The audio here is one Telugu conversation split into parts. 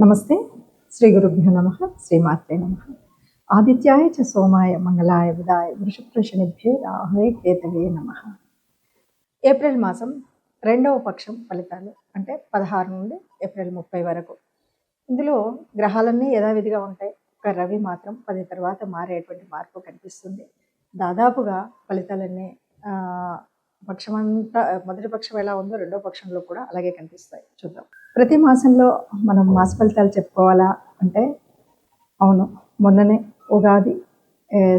నమస్తే. శ్రీ గురుభ్యో నమః. శ్రీమాత్రే నమః. ఆదిత్యాయ చ సోమాయ మంగళాయ బుధాయ వృషభృషణిభ్యే రాహవే కేతవే నమః. ఏప్రిల్ మాసం 2వ పక్షం ఫలితాలు అంటే 16 నుండి ఏప్రిల్ 30 వరకు. ఇందులో గ్రహాలన్నీ యథావిధిగా ఉంటాయి. ఒక రవి మాత్రం 10 తర్వాత మారేటువంటి మార్పు కనిపిస్తుంది. దాదాపుగా ఫలితాలన్నీ పక్షమంతా మొదటి పక్షం ఎలా ఉందో రెండో పక్షంలో కూడా అలాగే కనిపిస్తాయి. చూద్దాం. ప్రతి మాసంలో మనం మాస ఫలితాలు చెప్పుకోవాలా అంటే అవును, మొన్ననే ఉగాది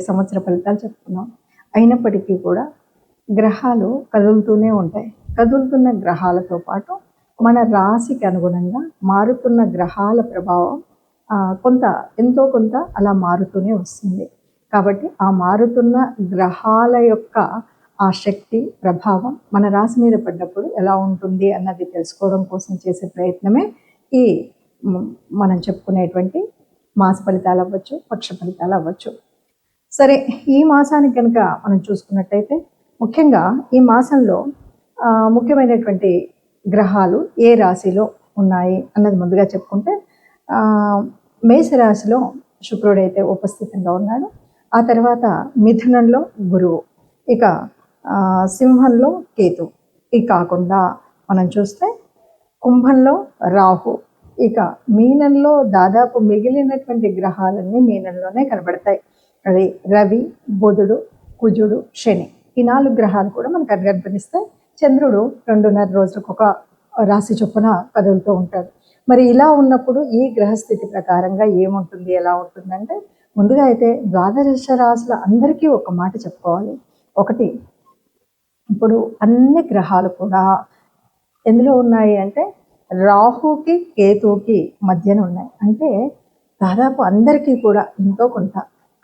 సంవత్సర ఫలితాలు చెప్పుకున్నాం. అయినప్పటికీ కూడా గ్రహాలు కదులుతూనే ఉంటాయి. కదులుతున్న గ్రహాలతో పాటు మన రాశికి అనుగుణంగా మారుతున్న గ్రహాల ప్రభావం ఎంతో కొంత అలా మారుతూనే వస్తుంది. కాబట్టి ఆ మారుతున్న గ్రహాల యొక్క ఆ శక్తి ప్రభావం మన రాశి మీద పడ్డప్పుడు ఎలా ఉంటుంది అన్నది తెలుసుకోవడం కోసం చేసే ప్రయత్నమే ఈ మనం చెప్పుకునేటువంటి మాస ఫలితాలు అవ్వచ్చు, పక్ష ఫలితాలు అవ్వచ్చు. సరే, ఈ మాసానికి కనుక మనం చూసుకున్నట్టయితే ముఖ్యంగా ఈ మాసంలో ముఖ్యమైనటువంటి గ్రహాలు ఏ రాశిలో ఉన్నాయి అన్నది ముందుగా చెప్పుకుంటే మేషరాశిలో శుక్రుడైతే ఉపస్థితంగా ఉన్నాడు. ఆ తర్వాత మిథునంలో గురువు, ఇక సింహంలో కేతు, ఇక కాకుండా మనం చూస్తే కుంభంలో రాహు, ఇక మీనంలో దాదాపు మిగిలినటువంటి గ్రహాలన్నీ మీనంలోనే కనబడతాయి. అవి రవి, బుధుడు, కుజుడు, శని, ఈ 4 గ్రహాలు కూడా మనకు కనిపిస్తాయి. చంద్రుడు 2.5 రోజులకు ఒక రాశి చొప్పున కదులుతూ ఉంటాడు. మరి ఇలా ఉన్నప్పుడు ఈ గ్రహస్థితి ప్రకారంగా ఏముంటుంది, ఎలా ఉంటుందంటే ముందుగా అయితే ద్వాదశ రాశుల అందరికీ ఒక మాట చెప్పుకోవాలి. ఒకటి, ఇప్పుడు అన్ని గ్రహాలు కూడా ఎందులో ఉన్నాయి అంటే రాహుకి కేతుకి మధ్యన ఉన్నాయి. అంటే దాదాపు అందరికీ కూడా ఎంతో కొంత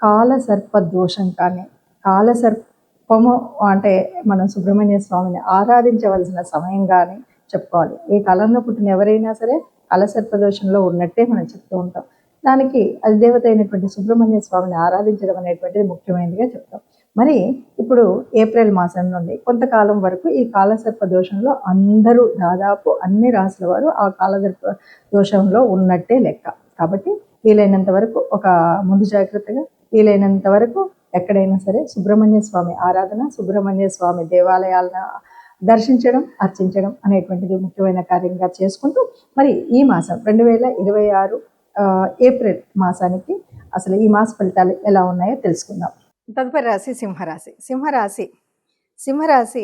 కాలసర్ప దోషం కానీ, కాలసర్పము అంటే మనం సుబ్రహ్మణ్య స్వామిని ఆరాధించవలసిన సమయం కానీ చెప్పుకోవాలి. ఈ కాలంలో పుట్టిన ఎవరైనా సరే కాలసర్ప దోషంలో ఉన్నట్టే మనం చెప్తూ ఉంటాం. దానికి అధిదేవత అయినటువంటి సుబ్రహ్మణ్య స్వామిని ఆరాధించడం అనేటువంటిది ముఖ్యమైనదిగా చెప్తాం. మరి ఇప్పుడు ఏప్రిల్ మాసం నుండి కొంతకాలం వరకు ఈ కాలసర్ప దోషంలో అందరూ దాదాపు అన్ని రాశుల వారు ఆ కాలసర్ప దోషంలో ఉన్నట్టే లెక్క. కాబట్టి వీలైనంత వరకు ఒక ముందు జాగ్రత్తగా వీలైనంత వరకు ఎక్కడైనా సరే సుబ్రహ్మణ్య స్వామి ఆరాధన, సుబ్రహ్మణ్య స్వామి దేవాలయాలను దర్శించడం, అర్చించడం అనేటువంటిది ముఖ్యమైన కార్యంగా చేసుకుంటూ మరి ఈ మాసం 2026 ఏప్రిల్ మాసానికి అసలు ఈ మాస ఫలితాలు ఎలా ఉన్నాయో తెలుసుకుందాం. తదుపరి రాశి సింహరాశి. సింహరాశి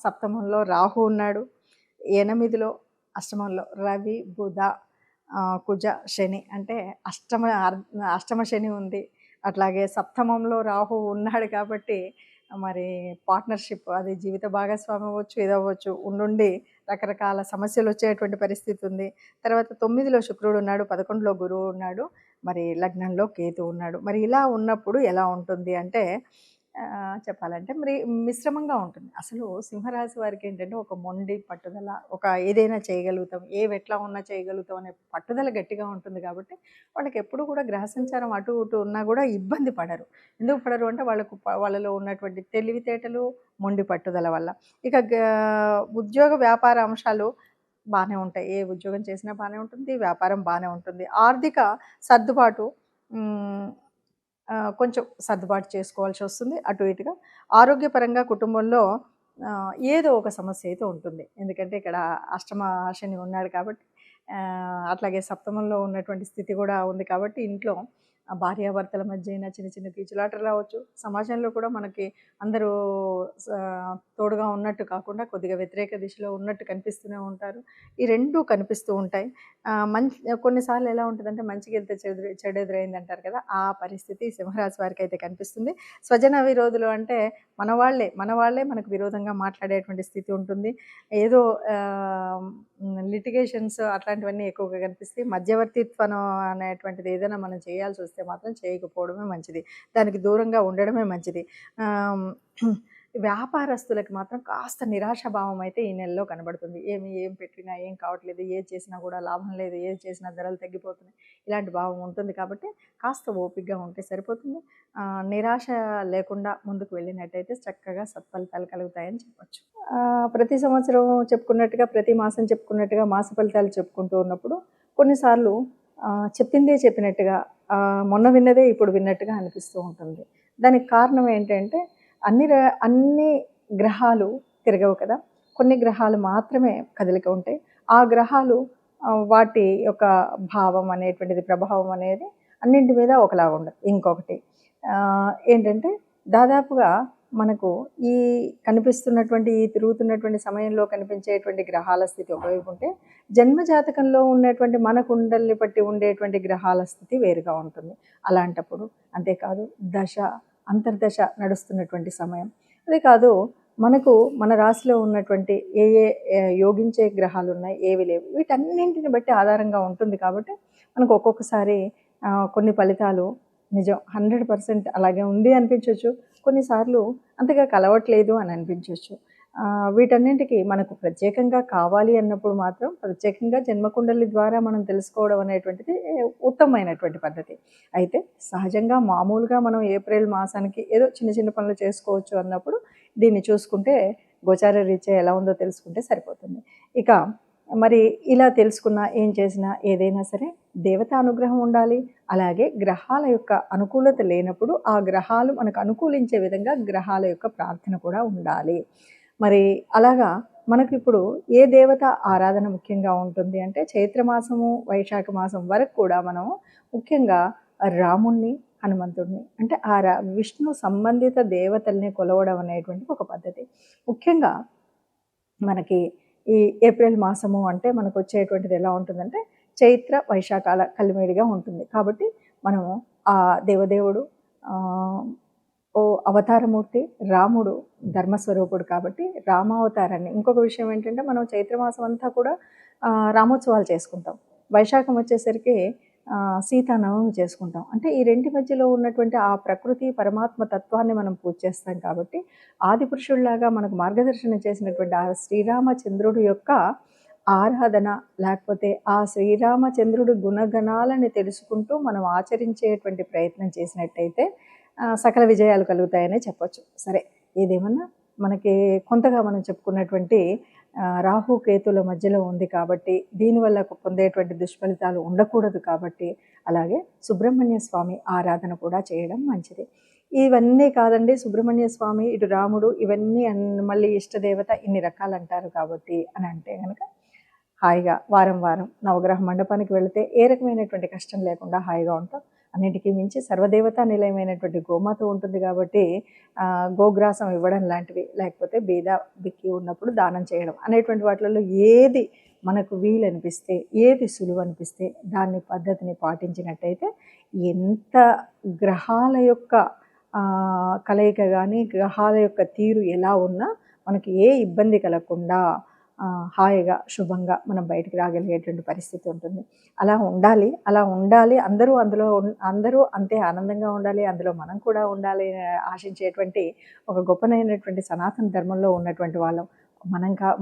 సప్తమంలో రాహు ఉన్నాడు, 8లో అష్టమంలో రవి, బుధ, కుజ, శని, అంటే అష్టమ శని ఉంది. అట్లాగే సప్తమంలో రాహు ఉన్నాడు కాబట్టి మరి పార్ట్నర్షిప్, అది జీవిత భాగస్వామి అవ్వచ్చు, ఇదవ్వచ్చు, ఉండి రకరకాల సమస్యలు వచ్చేటువంటి పరిస్థితి ఉంది. తర్వాత 9లో శుక్రుడు ఉన్నాడు, 11లో గురువు ఉన్నాడు, మరి లగ్నంలో కేతు ఉన్నాడు. మరి ఇలా ఉన్నప్పుడు ఎలా ఉంటుంది అంటే చెప్పాలంటే మరి మిశ్రమంగా ఉంటుంది. అసలు సింహరాశి వారికి ఏంటంటే ఒక మొండి పట్టుదల, ఒక ఏదైనా చేయగలుగుతాం, ఎట్లా ఉన్నా చేయగలుగుతాం అనే పట్టుదల గట్టిగా ఉంటుంది. కాబట్టి వాళ్ళకి ఎప్పుడు కూడా గ్రహ సంచారం అటు ఇటు ఉన్నా కూడా ఇబ్బంది పడరు. ఎందుకు పడరు అంటే వాళ్ళలో ఉన్నటువంటి తెలివితేటలు, మొండి పట్టుదల వల్ల. ఇక ఉద్యోగ వ్యాపార అంశాలు బాగానే ఉంటాయి. ఏ ఉద్యోగం చేసినా బాగానే ఉంటుంది, వ్యాపారం బాగానే ఉంటుంది. ఆర్థిక సర్దుబాటు కొంచెం సర్దుబాటు చేసుకోవాల్సి వస్తుంది అటు ఇటుగా. ఆరోగ్యపరంగా కుటుంబంలో ఏదో ఒక సమస్య అయితే ఉంటుంది. ఎందుకంటే ఇక్కడ అష్టమ శని ఉన్నాడు కాబట్టి, అట్లాగే సప్తమంలో ఉన్నటువంటి స్థితి కూడా ఉంది కాబట్టి ఇంట్లో భార్యాభర్తల మధ్య అయినా చిన్న చిన్న కీచులాటలు రావచ్చు. సమాజంలో కూడా మనకి అందరూ తోడుగా ఉన్నట్టు కాకుండా కొద్దిగా వ్యతిరేక దిశలో ఉన్నట్టు కనిపిస్తూనే ఉంటారు. ఈ రెండూ కనిపిస్తూ ఉంటాయి. కొన్నిసార్లు ఎలా ఉంటుందంటే మంచికి వెళ్తే చెడు ఎదురైంది అంటారు కదా, ఆ పరిస్థితి సింహరాశి వారికి అయితే కనిపిస్తుంది. స్వజన విరోధులు అంటే మన వాళ్ళే మనకు విరోధంగా మాట్లాడేటువంటి స్థితి ఉంటుంది. ఏదో లిటిగేషన్స్ అట్లాంటివన్నీ ఎక్కువగా కనిపిస్తాయి. మధ్యవర్తిత్వం అనేటువంటిది ఏదైనా మనం చేయాల్సి వస్తే మాత్రం చేయకపోవడమే మంచిది, దానికి దూరంగా ఉండడమే మంచిది. వ్యాపారస్తులకి మాత్రం కాస్త నిరాశాభావం అయితే ఈ నెలలో కనబడుతుంది. ఏం పెట్టినా ఏం కావట్లేదు, ఏది చేసినా కూడా లాభం లేదు, ఏది చేసినా ధరలు తగ్గిపోతున్నాయి, ఇలాంటి భావం ఉంటుంది. కాబట్టి కాస్త ఓపికగా ఉంటే సరిపోతుంది. నిరాశ లేకుండా ముందుకు వెళ్ళినట్టయితే చక్కగా సత్ఫలితాలు కలుగుతాయని చెప్పచ్చు. ప్రతి సంవత్సరం చెప్పుకున్నట్టుగా, ప్రతి మాసం చెప్పుకున్నట్టుగా మాస ఫలితాలు చెప్పుకుంటూ ఉన్నప్పుడు కొన్నిసార్లు చెప్పిందే చెప్పినట్టుగా, మొన్న విన్నదే ఇప్పుడు విన్నట్టుగా అనిపిస్తూ ఉంటుంది. దానికి కారణం ఏంటంటే అన్ని గ్రహాలు తిరగవు కదా! కొన్ని గ్రహాలు మాత్రమే కదలిక ఉంటాయి. ఆ గ్రహాలు వాటి యొక్క భావం అనేటువంటిది, ప్రభావం అనేది అన్నింటి మీద ఒకలాగా ఉండదు. ఇంకొకటి ఏంటంటే దాదాపుగా మనకు ఈ కనిపిస్తున్నటువంటి, ఈ తిరుగుతున్నటువంటి సమయంలో కనిపించేటువంటి గ్రహాల స్థితి ఒకవైపు ఉంటే, జన్మ జాతకంలో ఉన్నటువంటి మన కుండల్ని బట్టి ఉండేటువంటి గ్రహాల స్థితి వేరుగా ఉంటుంది. అలాంటప్పుడు అంతేకాదు దశ, అంతర్దశ నడుస్తున్నటువంటి సమయం. అదే కాదు మనకు మన రాశిలో ఉన్నటువంటి ఏ యోగించే గ్రహాలున్నాయి, ఏవి లేవు, వీటన్నింటిని బట్టి ఆధారంగా ఉంటుంది కాబట్టి మనకు ఒక్కొక్కసారి కొన్ని ఫలితాలు నిజం 100% అలాగే ఉంది అనిపించవచ్చు. కొన్నిసార్లు అంతగా కలవట్లేదు అని అనిపించవచ్చు. వీటన్నింటికి మనకు ప్రత్యేకంగా కావాలి అన్నప్పుడు మాత్రం ప్రత్యేకంగా జన్మకుండలి ద్వారా మనం తెలుసుకోవడం అనేటువంటిది ఉత్తమమైనటువంటి పద్ధతి. అయితే సహజంగా మామూలుగా మనం ఏప్రిల్ మాసానికి ఏదో చిన్న చిన్న పనులు చేసుకోవచ్చు అన్నప్పుడు దీన్ని చూసుకుంటే గోచార రీత్యా ఎలా ఉందో తెలుసుకుంటే సరిపోతుంది. ఇక మరి ఇలా తెలుసుకున్నా, ఏం చేసినా, ఏదైనా సరే దేవత అనుగ్రహం ఉండాలి. అలాగే గ్రహాల యొక్క అనుకూలత లేనప్పుడు ఆ గ్రహాలు మనకు అనుకూలించే విధంగా గ్రహాల యొక్క ప్రార్థన కూడా ఉండాలి. మరి అలాగా మనకిప్పుడు ఏ దేవత ఆరాధన ముఖ్యంగా ఉంటుంది అంటే చైత్రమాసము, వైశాఖ మాసం వరకు కూడా మనం ముఖ్యంగా రాముణ్ణి, హనుమంతుడిని అంటే విష్ణు సంబంధిత దేవతల్ని కొలవడం అనేటువంటిది ఒక పద్ధతి. ముఖ్యంగా మనకి ఈ ఏప్రిల్ మాసము అంటే మనకు వచ్చేటువంటిది ఎలా ఉంటుందంటే చైత్ర వైశాఖాల కలిమిడిగా ఉంటుంది. కాబట్టి మనము ఆ దేవదేవుడు ఓ అవతారమూర్తి రాముడు ధర్మస్వరూపుడు కాబట్టి రామావతారాన్ని, ఇంకొక విషయం ఏంటంటే మనం చైత్రమాసం అంతా కూడా రామోత్సవాలు చేసుకుంటాం. వైశాఖం వచ్చేసరికి సీతానవమి చేసుకుంటాం. అంటే ఈ రెంటి మధ్యలో ఉన్నటువంటి ఆ ప్రకృతి పరమాత్మ తత్వాన్ని మనం పూజ చేస్తాం కాబట్టి ఆదిపురుషుల్లాగా మనకు మార్గదర్శనం చేసినటువంటి ఆ శ్రీరామచంద్రుడు యొక్క ఆరాధన, లేకపోతే ఆ శ్రీరామచంద్రుడి గుణగణాలని తెలుసుకుంటూ మనం ఆచరించేటువంటి ప్రయత్నం చేసినట్టయితే సకల విజయాలు కలుగుతాయనే చెప్పొచ్చు. సరే, ఏదేమన్నా మనకి కొంతగా మనం చెప్పుకున్నటువంటి రాహు కేతుల మధ్యలో ఉంది కాబట్టి దీనివల్ల పొందేటువంటి దుష్ఫలితాలు ఉండకూడదు కాబట్టి అలాగే సుబ్రహ్మణ్య స్వామి ఆరాధన కూడా చేయడం మంచిది. ఇవన్నీ కాదండి, సుబ్రహ్మణ్య స్వామి, ఇటు రాముడు, ఇవన్నీ మళ్ళీ ఇష్టదేవత ఇన్ని రకాలు అంటారు కాబట్టి అని అంటే కనుక హాయిగా వారం వారం నవగ్రహ మండపానికి వెళితే ఏ రకమైనటువంటి కష్టం లేకుండా హాయిగా ఉంటాం. అన్నిటికీ మించి సర్వదేవతా నిలయమైనటువంటి గోమాత ఉంటుంది కాబట్టి గోగ్రాసం ఇవ్వడం లాంటివి, లేకపోతే బీద బిక్కి ఉన్నప్పుడు దానం చేయడం అనేటువంటి వాటిలలో ఏది మనకు వీలనిపిస్తే, ఏది సులువు అనిపిస్తే దాన్ని పద్ధతిని పాటించినట్టయితే ఎంత గ్రహాల యొక్క కలయిక కానీ, గ్రహాల యొక్క తీరు ఎలా ఉన్నా మనకి ఏ ఇబ్బంది కలగకుండా హాయిగా శుభంగా మనం బయటికి రాగలిగేటువంటి పరిస్థితి ఉంటుంది. అలా ఉండాలి. అందరూ అంతే ఆనందంగా ఉండాలి, అందులో మనం కూడా ఉండాలి ఆశించేటువంటి ఒక గొప్పనైనటువంటి సనాతన ధర్మంలో ఉన్నటువంటి వాళ్ళం.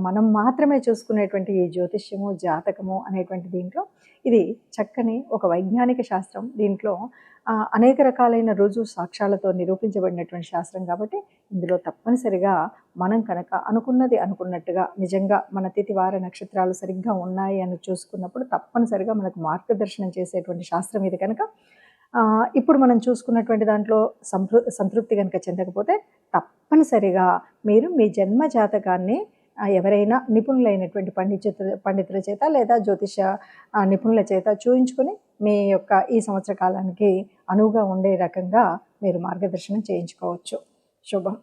మనం మాత్రమే చూసుకునేటువంటి ఈ జ్యోతిష్యము, జాతకము అనేటువంటి దీంట్లో ఇది చక్కని ఒక వైజ్ఞానిక శాస్త్రం. దీంట్లో అనేక రకాలైన రుజువు సాక్ష్యాలతో నిరూపించబడినటువంటి శాస్త్రం కాబట్టి ఇందులో తప్పనిసరిగా మనం కనుక అనుకున్నది అనుకున్నట్టుగా నిజంగా మన తిథి వార నక్షత్రాలు సరిగ్గా ఉన్నాయి అని చూసుకున్నప్పుడు తప్పనిసరిగా మనకు మార్గదర్శనం చేసేటువంటి శాస్త్రం ఇది కనుక ఇప్పుడు మనం చూసుకున్నటువంటి దాంట్లో సంతృప్తి కనుక చెందకపోతే తప్పనిసరిగా మీరు మీ జన్మ జాతకాన్ని ఎవరైనా నిపుణులైనటువంటి పండితుల చేత లేదా జ్యోతిష నిపుణుల చేత చూయించుకొని మీ యొక్క ఈ సంవత్సర కాలానికి అనువుగా ఉండే రకంగా మీరు మార్గదర్శనం చేయించుకోవచ్చు. శుభం.